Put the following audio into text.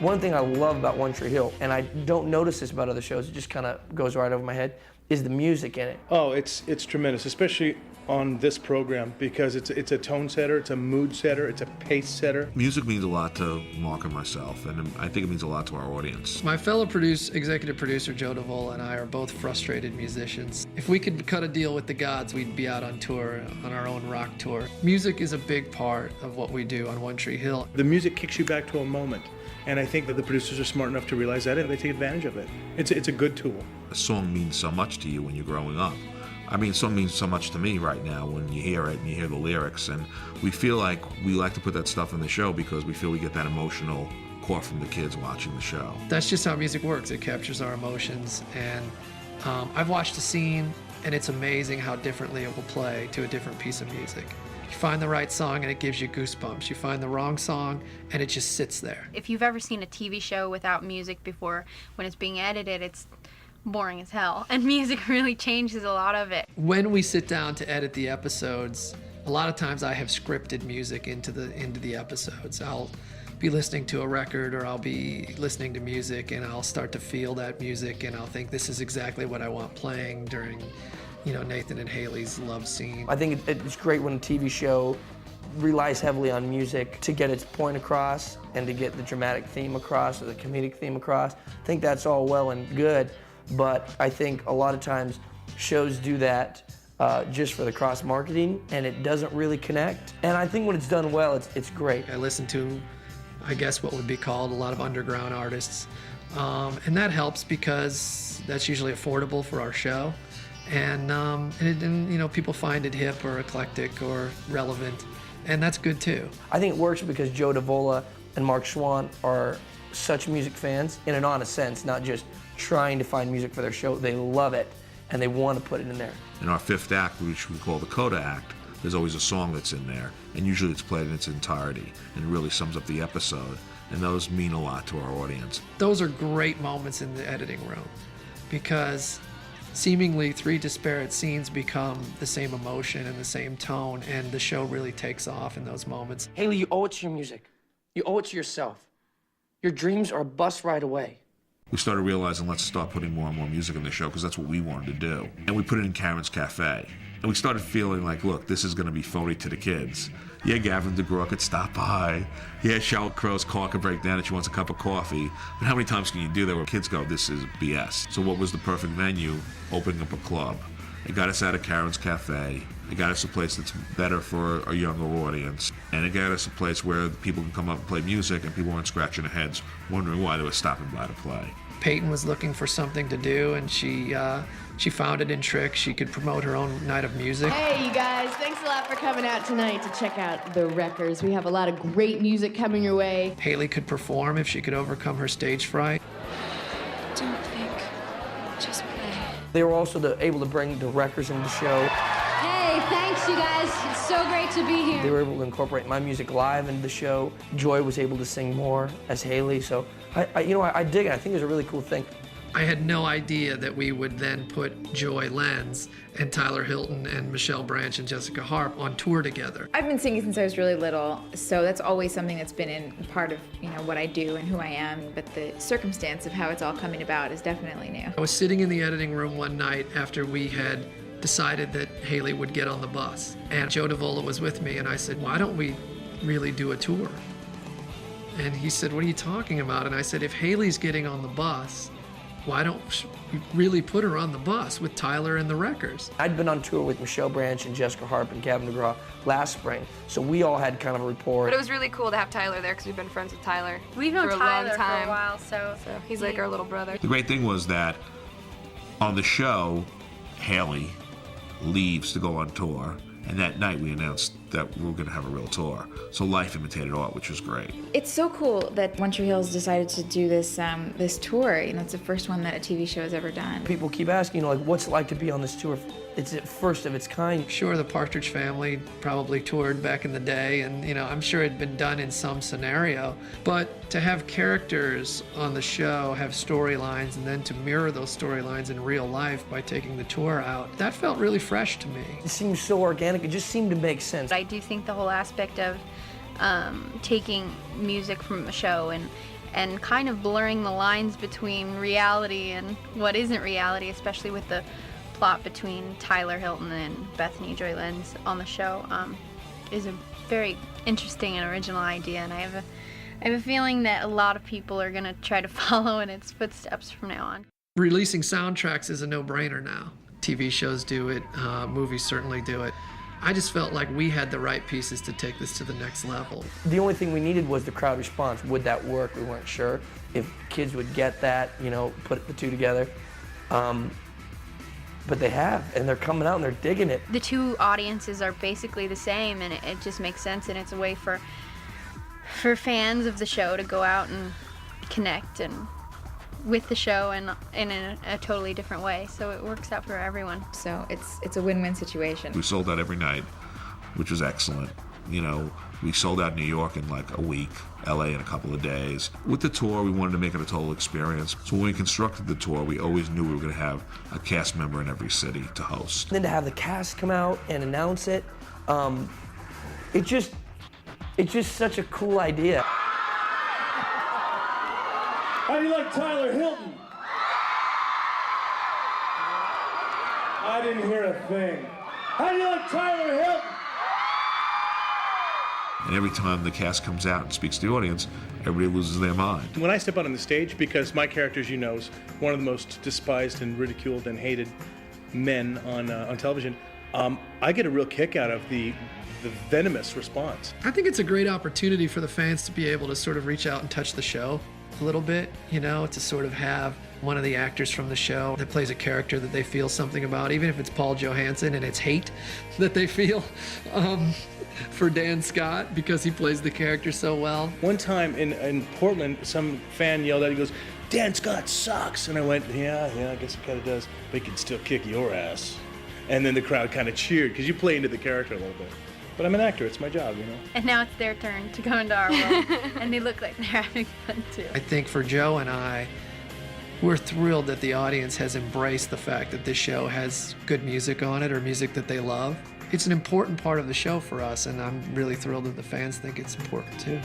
One thing I love about One Tree Hill, and I don't notice this about other shows, it just kind of goes right over my head, is the music in it. Oh, it's tremendous, especially on this program, because it's a tone setter, it's a mood setter, it's a pace setter. Music means a lot to Mark and myself, and I think it means a lot to our audience. My fellow executive producer Joe Davola and I are both frustrated musicians. If we could cut a deal with the gods, we'd be out on tour, on our own rock tour. Music is a big part of what we do on One Tree Hill. The music kicks you back to a moment, and I think that the producers are smart enough to realize that, and they take advantage of it. It's a good tool. A song means so much to you when you're growing up. I mean, song means so much to me right now when you hear it and you hear the lyrics, and we feel like we like to put that stuff in the show because we feel we get that emotional core from the kids watching the show. That's just how music works. It captures our emotions, and I've watched a scene, and it's amazing how differently it will play to a different piece of music. You find the right song and it gives you goosebumps. You find the wrong song and it just sits there. If you've ever seen a TV show without music before, when it's being edited, it's boring as hell, and music really changes a lot of it. When we sit down to edit the episodes, a lot of times I have scripted music into the episodes. I'll be listening to a record, or I'll be listening to music, and I'll start to feel that music, and I'll think this is exactly what I want playing during, Nathan and Haley's love scene. I think it's great when a TV show relies heavily on music to get its point across and to get the dramatic theme across or the comedic theme across. I think that's all well and good, but I think a lot of times shows do that just for the cross-marketing, and it doesn't really connect. And I think when it's done well, it's great. I listen to, I guess, what would be called a lot of underground artists, and that helps because that's usually affordable for our show, and people find it hip or eclectic or relevant, and that's good too. I think it works because Joe Davola and Mark Schwann are such music fans in an honest sense, not just trying to find music for their show. They love it, and they want to put it in there. In our fifth act, which we call the Coda Act, there's always a song that's in there, and usually it's played in its entirety, and it really sums up the episode, and those mean a lot to our audience. Those are great moments in the editing room, because seemingly three disparate scenes become the same emotion and the same tone, and the show really takes off in those moments. Haley, you owe it to your music. You owe it to yourself. Your dreams are a bus ride away. We started realizing, let's start putting more and more music in the show, because that's what we wanted to do. And we put it in Karen's Cafe. And we started feeling like, look, this is going to be phony to the kids. Yeah, Gavin DeGraw could stop by. Yeah, Sheryl Crow's car could break down and she wants a cup of coffee. But how many times can you do that where kids go, this is BS? So what was the perfect venue? Opening up a club. It got us out of Karen's Cafe. It got us a place that's better for a younger audience. And it got us a place where people can come up and play music and people weren't scratching their heads wondering why they were stopping by to play. Peyton was looking for something to do, and she found it in Trick. She could promote her own night of music. Hey, you guys. Thanks a lot for coming out tonight to check out the Wreckers. We have a lot of great music coming your way. Haley could perform if she could overcome her stage fright. Don't think, just play. They were also able to bring the Wreckers into the show. Hey, thanks, you guys. It's so great to be here. They were able to incorporate my music live into the show. Joy was able to sing more as Haley, so I dig it. I think it's a really cool thing. I had no idea that we would then put Joy Lenz and Tyler Hilton and Michelle Branch and Jessica Harp on tour together. I've been singing since I was really little, so that's always something that's been in part of what I do and who I am, but the circumstance of how it's all coming about is definitely new. I was sitting in the editing room one night after we had decided that Haley would get on the bus, and Joe Davola was with me, and I said, why don't we really do a tour? And he said, what are you talking about? And I said, if Haley's getting on the bus, why don't we really put her on the bus with Tyler and the Wreckers? I'd been on tour with Michelle Branch and Jessica Harp and Gavin DeGraw last spring, so we all had kind of a rapport. But it was really cool to have Tyler there because we've been friends with Tyler We've known for a Tyler long time. for a while, so he's like our little brother. The great thing was that on the show, Haley leaves to go on tour, and that night we announced that we were going to have a real tour. So life imitated art, which was great. It's so cool that One Tree Hill's decided to do this this tour. It's the first one that a TV show has ever done. People keep asking, what's it like to be on this tour? It's the first of its kind. Sure, the Partridge Family probably toured back in the day, and I'm sure it'd been done in some scenario. But to have characters on the show have storylines, and then to mirror those storylines in real life by taking the tour out, that felt really fresh to me. It seemed so organic. It just seemed to make sense. I do think the whole aspect of taking music from a show and kind of blurring the lines between reality and what isn't reality, especially with the plot between Tyler Hilton and Bethany Joy Lenz on the show, is a very interesting and original idea, and I have a feeling that a lot of people are going to try to follow in its footsteps from now on. Releasing soundtracks is a no-brainer now. TV shows do it, movies certainly do it. I just felt like we had the right pieces to take this to the next level. The only thing we needed was the crowd response. Would that work? We weren't sure if kids would get that, you know, put the two together. But they have, and they're coming out and they're digging it. The two audiences are basically the same, and it just makes sense, and it's a way for fans of the show to go out and connect and with the show and in a totally different way. So it works out for everyone. So it's a win-win situation. We sold out every night, which was excellent. You know, we sold out New York in like a week, LA in a couple of days. With the tour, we wanted to make it a total experience. So when we constructed the tour, we always knew we were going to have a cast member in every city to host. Then to have the cast come out and announce it, it's just such a cool idea. How do you like Tyler Hilton? I didn't hear a thing. How do you like Tyler Hilton? And every time the cast comes out and speaks to the audience, everybody loses their mind. When I step out on the stage, because my character, as you know, is one of the most despised and ridiculed and hated men on television, I get a real kick out of the venomous response. I think it's a great opportunity for the fans to be able to sort of reach out and touch the show a little bit, you know, to sort of have one of the actors from the show that plays a character that they feel something about, even if it's Paul Johansson and it's hate that they feel for Dan Scott because he plays the character so well. One time in Portland, some fan yelled at, he goes, "Dan Scott sucks." And I went, yeah, I guess he kind of does, but he can still kick your ass. And then the crowd kind of cheered because you play into the character a little bit. But I'm an actor, it's my job, you know. And now it's their turn to go into our world, and they look like they're having fun too. I think for Joe and I, we're thrilled that the audience has embraced the fact that this show has good music on it, or music that they love. It's an important part of the show for us, and I'm really thrilled that the fans think it's important too.